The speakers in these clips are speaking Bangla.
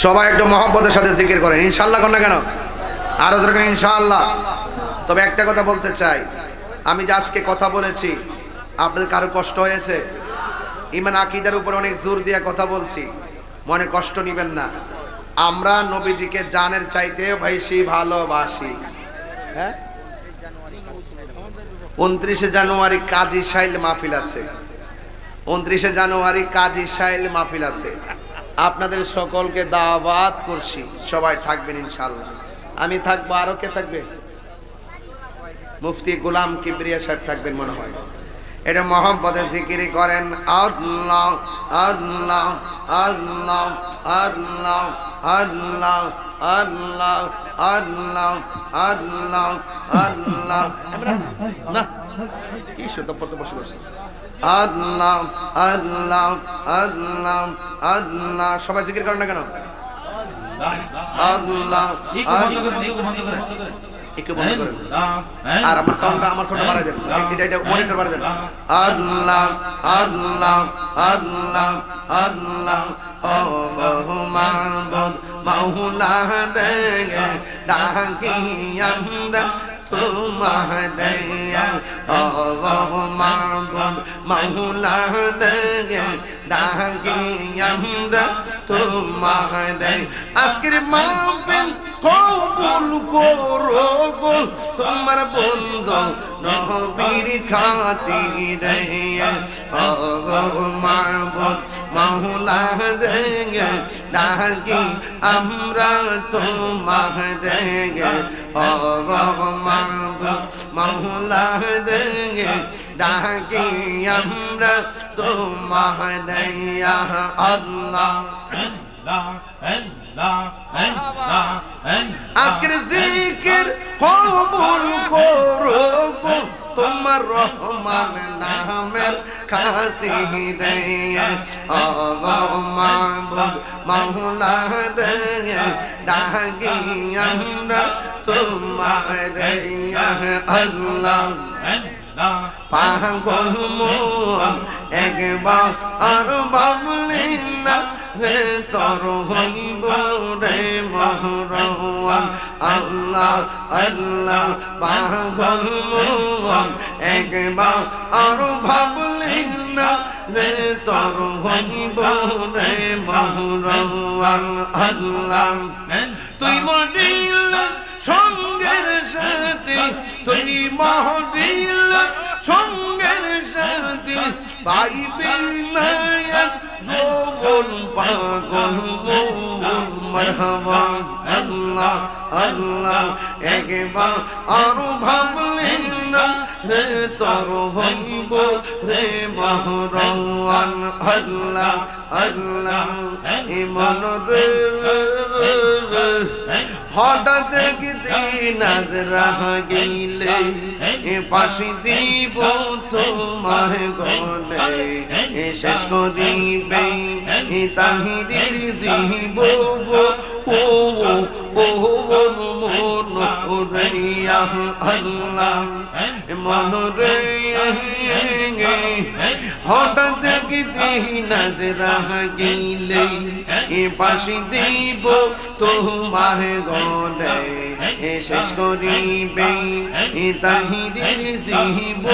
সবাই একটু মহব্বতের সাথে জিকির করেন ইনশাআল্লাহ। কোন না কেন আরো দরকার ইনশাআল্লাহ। তবে একটা কথা বলতে চাই, আমি যে আজকে কথা বলেছি আপনাদের কারো কষ্ট হয়েছে? ঈমান আকীদার উপর অনেক জোর দিয়ে কথা বলছি, মনে কষ্ট নেবেন না। আমরা নবীজিকে জানের চাইতে বেশি ভালোবাসি। হ্যাঁ, 29 জানুয়ারি কাজী সাইল মাহফিল আছে, 29 জানুয়ারি কাজী সাইল মাহফিল আছে। আপনাদের সকলকে দাওয়াত করছি, সবাই থাকবেন ইনশাআল্লাহ। আমি থাকবো, আরো কে থাকবে? মুফতি গোলাম কিবরিয়া সাহেব থাকবেন মনে হয়। এটা মহব্বতে জিকির করেন আল্লাহ আল্লাহ আল্লাহ আল্লাহ আল্লাহ আল্লাহ আল্লাহ আল্লাহ আল্লাহ। না কি শত পড়তে বসে বসে আল্লাহ আল্লাহ আল্লাহ আল্লাহ। সবাই জিকির করেন না কেন? আল্লাহ একটু বন্ধ করেন আর আমার সাউন্ডটা বাড়াই দেন, এটা মনিটর বাড়াই দেন। আল্লাহ আল্লাহ আল্লাহ আল্লাহ ও মাবুদ মাওলা রে ডাকি আমরা তোমারে ও মাবুদ মাওলা রে ডাকি আমরা তোমারে। আজকের মাহফিল কবুল করো গো তোমার বন্ধু নবীর খাতিরে ও মাবুদ মাওলা রে ডাকি আমরা তোমারে ও মাবুদ মাওলা রে ডাকি আমরা তোমারে আল্লাহ। আজকের জিকির কবুল করো গো তোমার রহমান নামের খাতিরে ও মাবুদ মাওলা রে ডাকি আমরা তোমারে আল্লাহ। পাগল মন একবার আর বাবলি না রে তোর হইব রে মহরওয়ান আল্লাহ আল্লাহ। পাগল মন একবার আর ভাবলি না রে তোর হইব রে মহরওয়ান আল্লাহ। তুই মরিলা সঙ্গের সাথে, তুই মরিলা সঙ্গের সাথে পাইবি না যৌবন পাগল মারহাবা আল্লাহ আল্লাহ। একবার আরো ভাবলি না রে তোর হইব রে মহরওয়ান আল্লাহ আল্লাহ। ইমান রে হঠাৎ একদিন নাজরা গেলে ফাঁসি দিব তোমার গলে, শেষ করিবে তাহিরের জীব ও মন রে আল্লাহ মন রে। হঠাৎ একদিন নাজরা গেলে ফাঁসি দিব তোমার গলে, শেষ করিবে তাহিরের জীব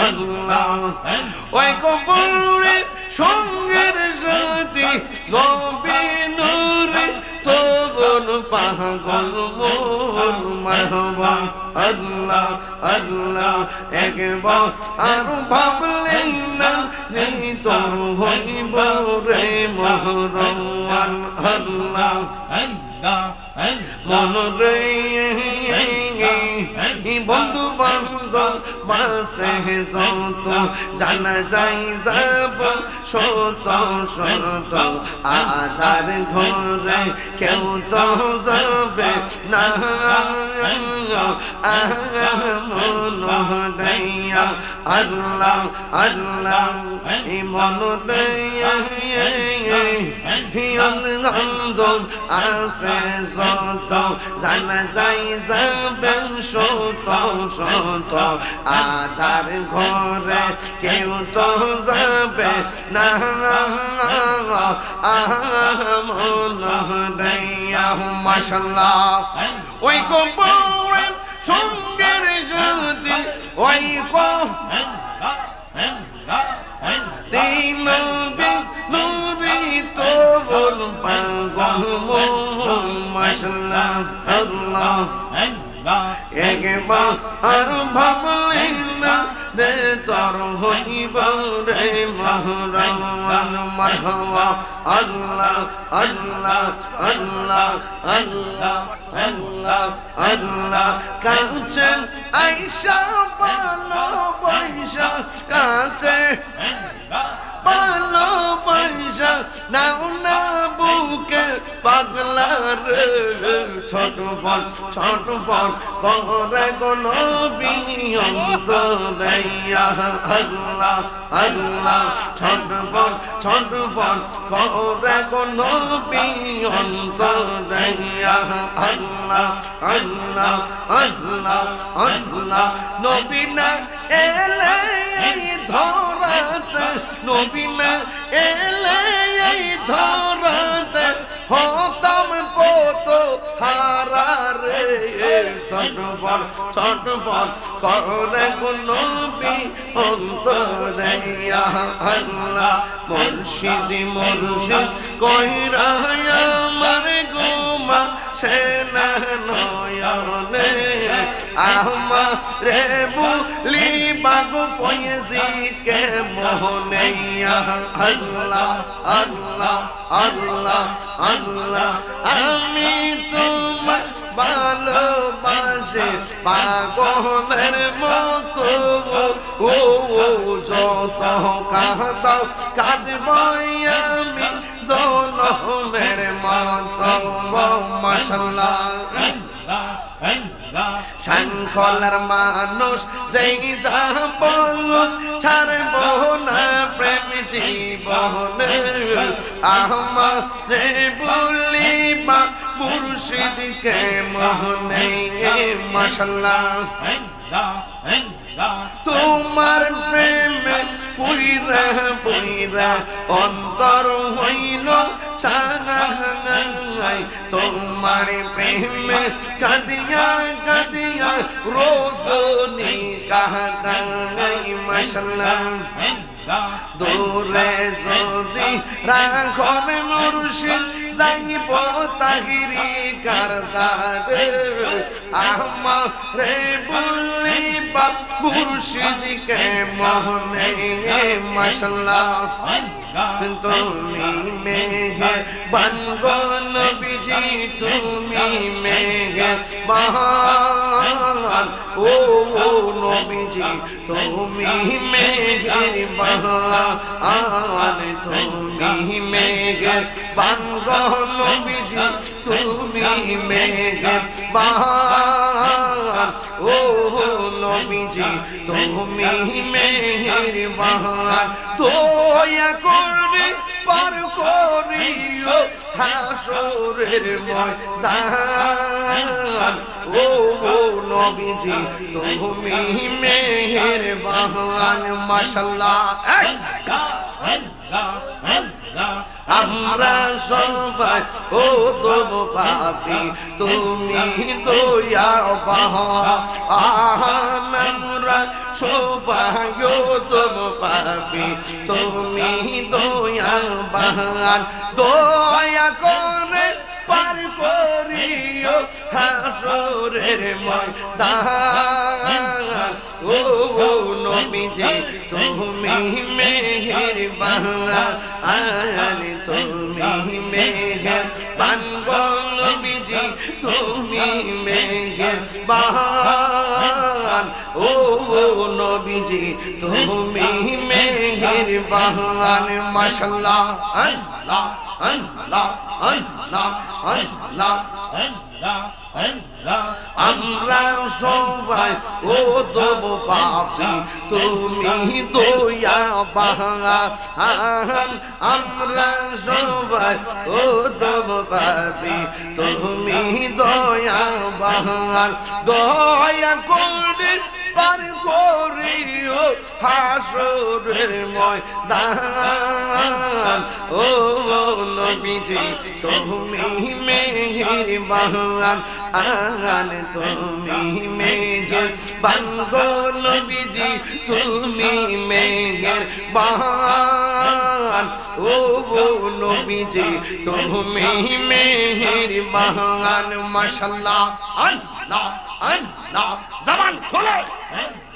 আল্লাহ। ওই কবরে সঙ্গের সাথে নবী নূরে তবন পাগল মন মারহাবা আল্লাহ আল্লাহ। একবার আর ভাবলেন না রে তোর হইব রে মহরওয়ান আল্লাহ মন রে। বন্ধু বান্ধব বাসে যত জানা যাই যাব শত শত, আধার ঘরে কেউ তো যাবে না মন রে আল্লাহ আল্লাহ। মন রে আছে যত জানা যাই যাবে শত শত, আধার ঘরে কেউ তো যাবে না আমন রাইয়া মাশাআল্লাহ ওই কবরে সঙ্গের সাথী ওই তিন নবী নূরি তো বল পাগল মাশাআল্লাহ আল্লাহ একবার আর ভাবলি না রে তোর হইব রে মহরান মারহাবা আল্লাহ আল্লাহ আল্লাহ আল্লাহ আল্লাহ আল্লাহ কাছে আইসা ভালো পয়সা কাছে ভালো পয়সা নাও না বুকে পাগলা রে ছটফট ছটফট করে কোন বিয়ন্তরে আল্লাহ আল্লাহ ছটফট ছটফট করে কোন বিয়ন্তরে আল্লাহ আল্লাহ আল্লাহ আল্লাহ নবী না এলে ধরাতে নবী না এলে ধরাতে হতাম পত হারা রে ছটফট ছটফট করে নবী অন্তরে আল্লাহ মুর্শিদ মুর্শিদ কইরা আমার গোমা সেনা নয়নে আমারে বুলি বাগো ফয়েজি কে মোহনে আল্লাহ আল্লাহ আল্লাহ আল্লাহ আমি তোমার ভালোবাসি পাগলের মতো ও যত কাঁদাও কাঁদবই আমি জনমের মতো মাশাআল্লাহ শৃঙ্খলার মানুষ যেই যা বল ছাড়ব না প্রেম জীবনে আমারে বলিবা মুর্শিদকে মোহনে মাশাআল্লাহ তোমার প্রেমে পুইরা পুইরা অন্তর হইল চাঙাই তোমার প্রেমে কাঁদিয়া কাঁদিয়া রোশনি কাহাই মাশাআল্লাহ দূরে যদি রাখন মুর্শিদ যাইব তাহিরি কারদারে আমারে বলিবা মুর্শিদকে মোহনে মাশাআল্লাহ তুমি মেহেরবান গো নবীজি তুমি মেহেরবান ও নবীজি তুমি মেহেরবান তুমি মেহেরবান গো নবীজি তুমি মেহেরবান ও নবীজি তুমি মেহেরবান দয়া করে পার করিও হাসরের ময়দান ও নবীজি তুমি মেহেরবান মাশাআল্লাহ আমরা সবাই ও তোম পাপি তুমি দয়াবান আমরা সবাই ও তোম পাপি তুমি দয়াবান দয়া করে পার করিও হাসরের ময়দান ও নবীজি তুমি মেহেরবান তুমি মেহেরবান গো নবীজি তুমি মেহেরবান ও নবীজি তুমি মেহেরবান মাশাআল্লাহ আল্লাহ আল্লাহ আল্লাহ আল্লাহ আল্লাহ আমরা সবাই ও দেব পাপি তুমি দয়াবান আমরা সবাই ও দেব পাপি তুমি দয়াবান দয়া করে পার করিও হাসরের ময়দান ও নবীজি তুমি মেহেরবান তুমি মেহেরবান গো নবীজি তুমি মেহেরবান ও নবীজি তুমি মেহেরবান মাশাআল্লাহ আল্লাহ আল্লাহ জবান খোলো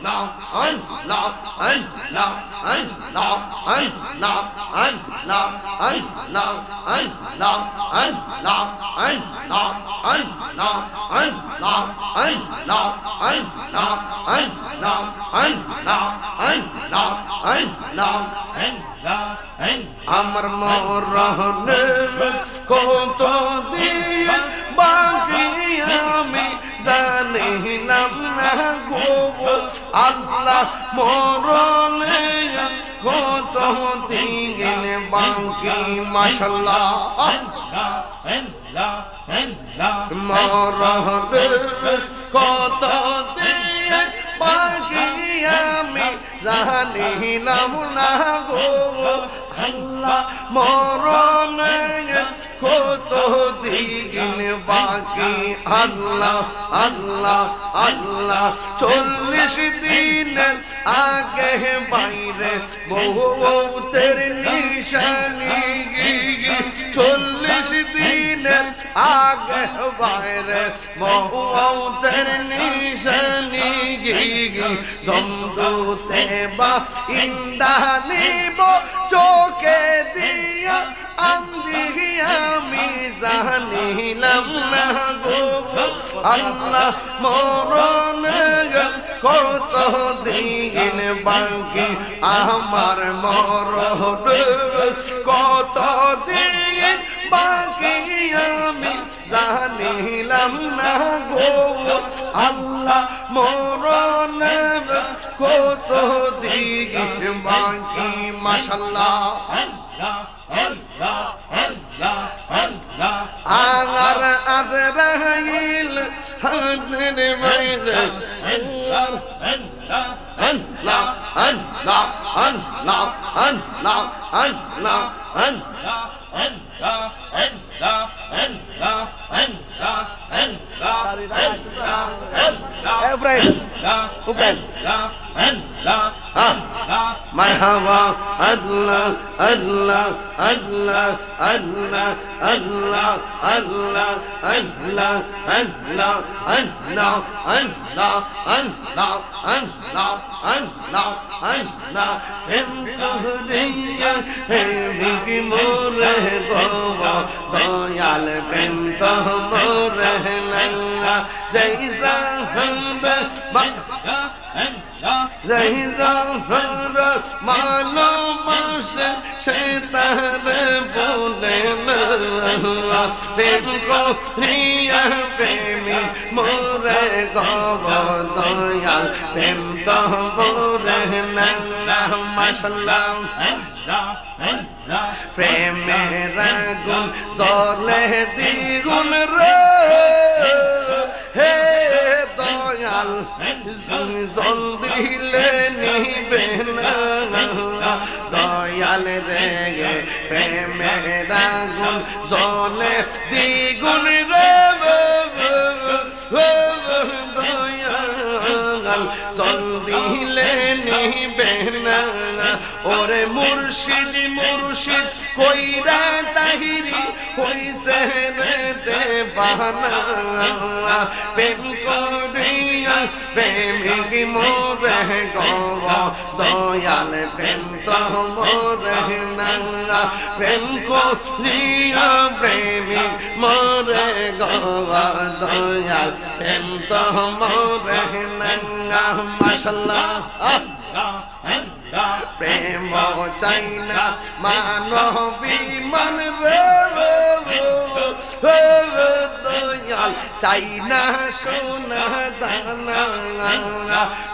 Allah, Allah, Allah, Allah, Allah, Allah, Allah, Allah, Allah, Allah, Allah, Allah, Allah, Allah, Allah, Allah, আমার মরণে কত দিন বাকি আমি জানিলাম না গো আল্লাহ মরণে কত দিন বাকি মাশাআল্লাহ মরণে কত দিন বাকি আমি জানিলাম না গো আল্লাহ মরণে কত দিন বাকি আল্লাহ আল্লাহ আল্লাহ 40 দিনের আগে বাইরে মৌতের নিশানি 40 দিনের আগে বাইরে মৌতের নিশানি জমদূতে বা ইন্দানিব চোখে দিয়া আন্দি আমি জানিলাম না গো আল্লাহ মরণে কত দিন বাকি আমার মরণে কত দিন বাকি আমি জানিলাম না গো আল্লাহ মরণে কত দিন বাকি মাশাআল্লাহ আগার আজরাইল হাতের বাইরে আল্লাহ আল্লাহ আল্লাহ আল্লাহ আল্লাহ আল্লাহ مرحبا الله الله الله الله الله الله الله الله الله الله الله الله الله الله ফেমরিয়া হেবি মোরে গোবা দয়াল প্রেম তো মোরে না জৈসা হামরা জয় জহর ভালোবাসে সে তার বলে না প্রেম করিয়া প্রেমী মোরে গব দয়াল প্রেম তো মোরে না মাশাআল্লাহ প্রেমের আগুন জ্বলে দ্বিগুণ রে হে দয়াল জল দিলে নিবে না দয়াল রে প্রেমের আগুন জ্বলে দ্বিগুণ রে দয়াল জল দিলে নিবে না ওরে মুর্শিদ মুর্শিদ কইরা তাহিরি হইছে রে দেবানা প্রেম করিয়া প্রেমিক মোরে গব দয়াল প্রেম তো মোরে না প্রেম করিয়া প্রেমিক মোরে গব দয়াল প্রেম তো মোরে না মাশাআল্লাহ প্রেম চাই না মানবী মান রে দয়াল দয়াল চাই না সোনা দানা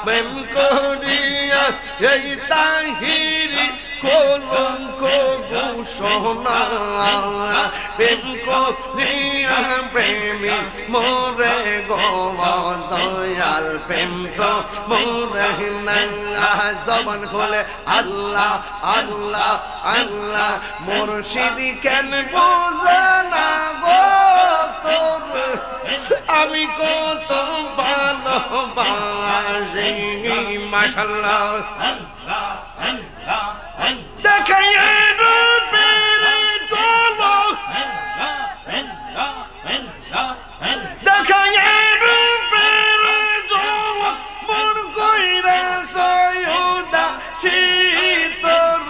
প্রেম করিয়া এই তাহিরি কলঙ্ক ঘোষণা প্রেম করিয়া প্রেমী মোরে গো দয়াল প্রেম তো মোরে না জবান খোলে আল্লাহ আল্লাহ আল্লাহ মুর্শিদি কেন বোঝে না গো তোর আমি কত ভালোবাসি মাশাআল্লাহ দেখাই রূপের চলো দেখাই রূপের চলো মন কইরা সয়দা শীতর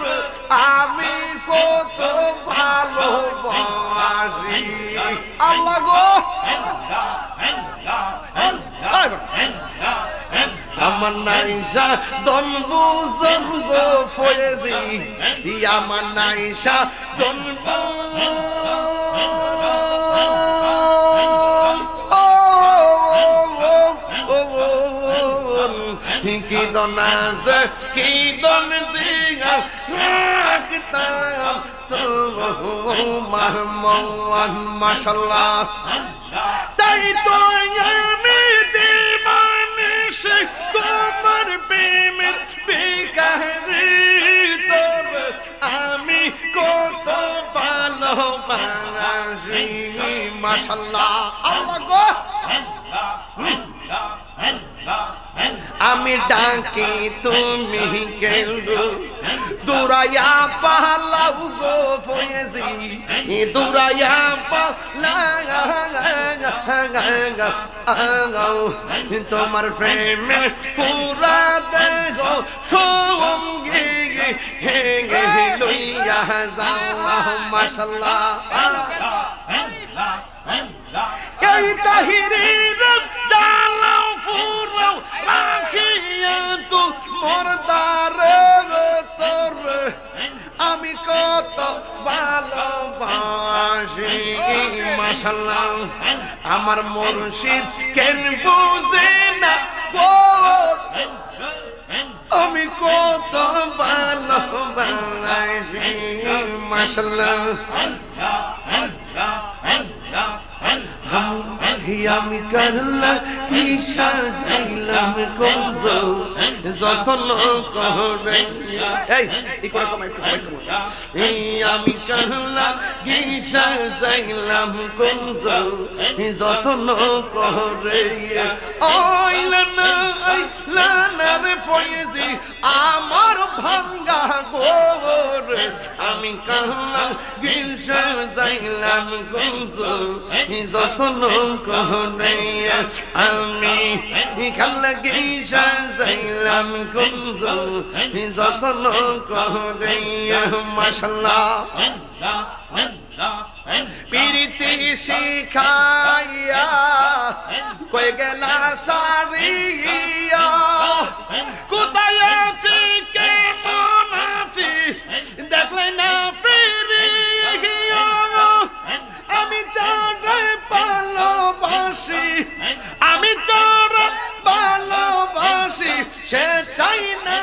আমি কত ভালোবাসি আল্লাহ গো আমার নাইশা দন বুজুর্গ ফয়েজি আমার নাইশা দন কি দন আছে কি দন দিয়া রাখতাম তো মাহমুদ মাশাআল্লাহ তাই তো আমি দিবানিশি তোমার প্রেমের বিকারি তোর আমি কত ভালোবাসি মাশাআল্লাহ আল্লাহ গো আমি ডাকি তুমি কেন দুরায়া পালাও গো ফয়েজি দুরায়া পালাও তোমার প্রেমে পুরা দেহ সঙ্গে হেগে লইয়া যাও মাশাআল্লাহ এই তাহিরির জালাও ফুরাও রাখিয়া তো মরদারে তোর আমি কত ভালোবাসি মাশাআল্লাহ আমার মুর্শিদ কেন বুঝে না গো আমি কত ভালোবাসি মাশাআল্লাহ আমি করলা কি সাজাইলাম কমজ যতন করে এই করে কমাই একটু এই আমি করলা কি সাজাইলাম কমজ যতন করে ওইলানার ফয়েজি আমার ভাঙ্গা গোর আমি করলা কি সাজাইলাম কমজ যতন করে আমি খালা গিসা যাইলাম কুমজ যতন করে মাশাআল্লাহ পিরিতি শিখাইয়া কই গেলা সারিয়া কোথায় আছি কেমন আছি দেখলে না ফিরিয়া আমি চাঁদে ভালোবাসি আমি চাঁদ ভালোবাসি সে চাই না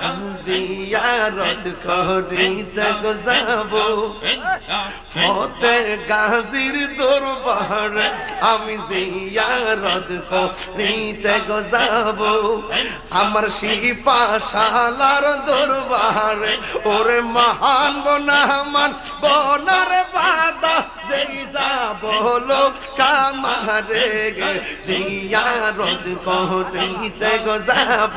আমি জিয়ারত করিতে যাব ফতে গাজীর দরবার আমি জিয়ারত করিতে যাব আমার শিপাশালার দরবারে ওরে মহান বনামান বনার বাদা যেই যাব লোক কামারে গে জিয়ারত করিতে যাব